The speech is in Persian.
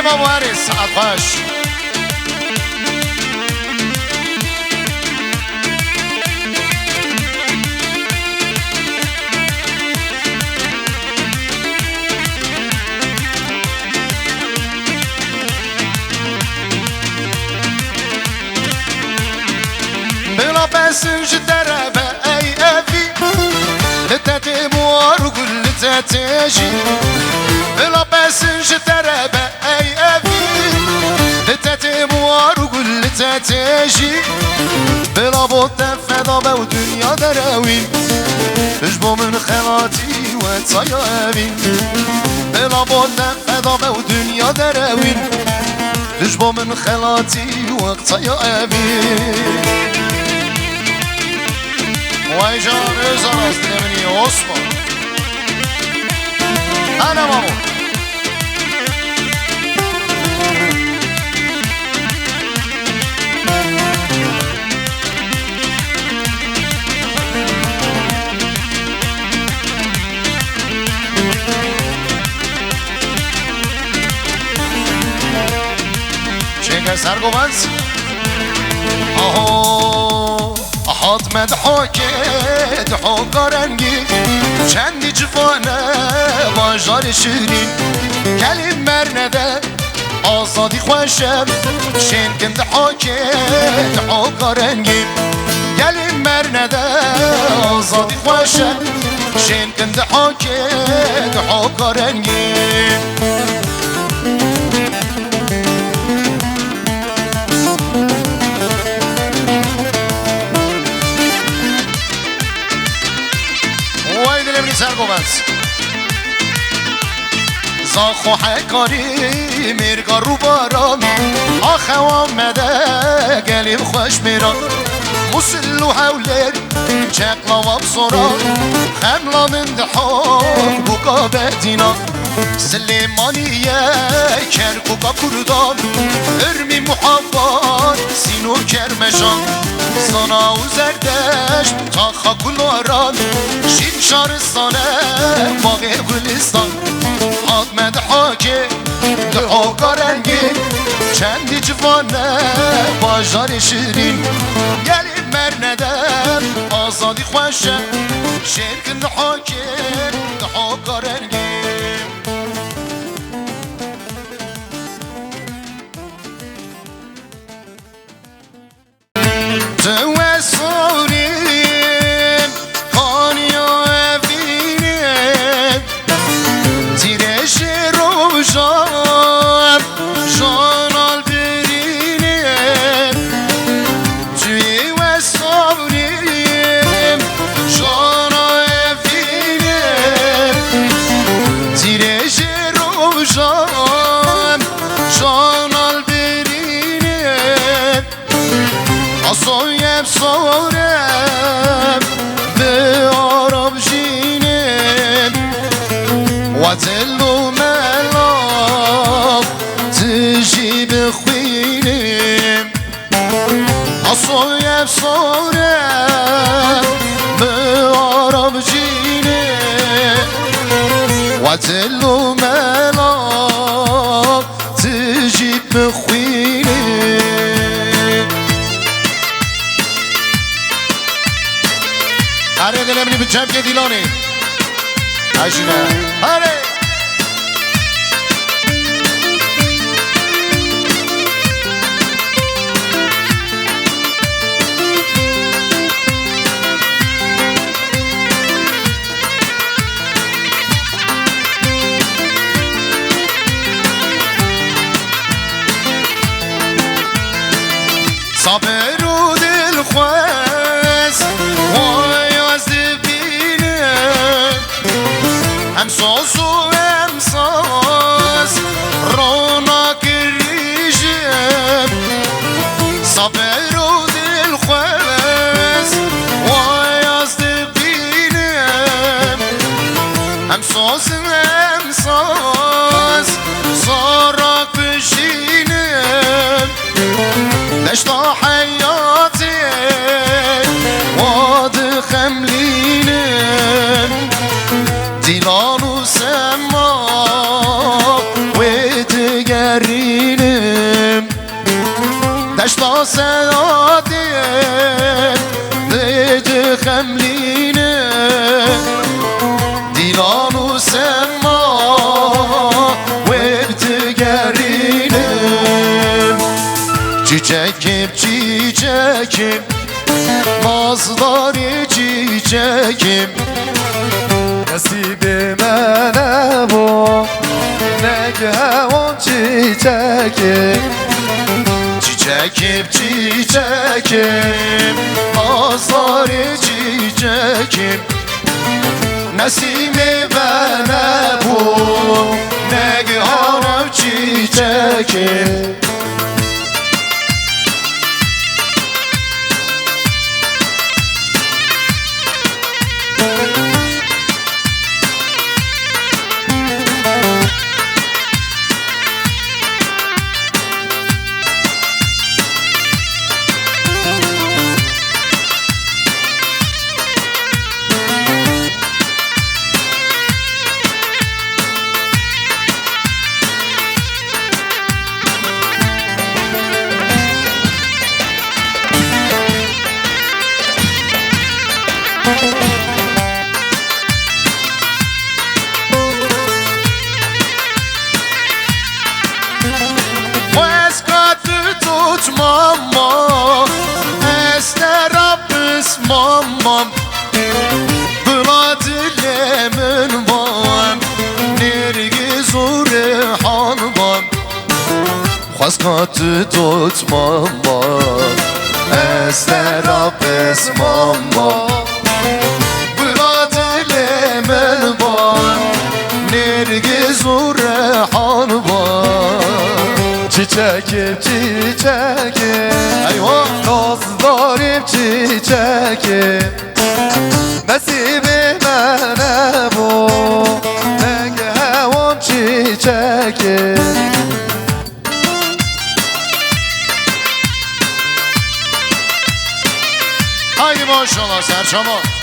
ما وارث ساعت باش بلا بسنج دربه ای افی لتاتي موار وقول لتاتيجي بلا بسنج دربه ای افی لتاتي موار وقول لتاتيجي بلا بوت فدا به دنیا دروین بجبو من خلاتي وتسايابين بلا بوت فدا به دنیا دروین بجبو من خلاتي وتسايابين وای جان ازار از دلمنی عثمان انا مامو چه سرگوانس آهو حاط مدحوكت حوكا رنگی چندی جوانه باجار شیرین کلیم مرنده آزادی خوشم شین کند حوکت حوکا رنگی کلیم مرنده آزادی خوشم شین کند حوکت حوکا رنگی سرگوبت زاخو حکاری میرگا رو باران آخه آمده گلیم خوش میران مسلو حولر چقلا و بسران خملا من دحان بوکا بدینا سلیمانیه کرکوکا کردان ارمی محبان سینو کرمشان سانا و زردش تا خاکولاران شین شارستانه باغ گلستان حادمد حاکه دحاکا رنگی چندی جوانه باجار شیرین گلیم مرندم آزادی خوشم شرکن حاکه دحاکا رنگی تو اسفاریم خانیا افینیم تیرش روشان جانال برینیم توی اسفاریم جانا افینیم تیرش روشان جانال برینیم اصایم صارم به آرام جینم و دل و ملام تجی بخوینم اصایم صارم به آرام جینم و دل و ملام تجی بخوینم آره دلمنی به جمع که دیلانی عجیبه آره صبر و دل خواست هم ساز و هم ساز رونق ریشم صبر و دل خواست وای از دبینم هم ساز هم ساز زارق بشینم دشتا حیاتی واد خملینم دیلان و سما و دگری سعادت دیج خملینه دیلان و سما وردگرینه çiçekim çiçekim nazları çiçekim Nasibime ne bu ne gevon çiçekim Çiçekim çiçekim nazları çiçekim Nesimi bana bu ne gevon çiçekim Tutmam Ester Rabbis mamam Bıladillemin vam Nergiz urihan vam Khwaskatı tutmam Ester Rabbis mamam Bıladillemin vam Nergiz urihan vam Çiçekim çiçekim Eyvah nazlarım çiçekim Nasibime ne bu ne gevon çiçekim Haydi maşallah Serçam'a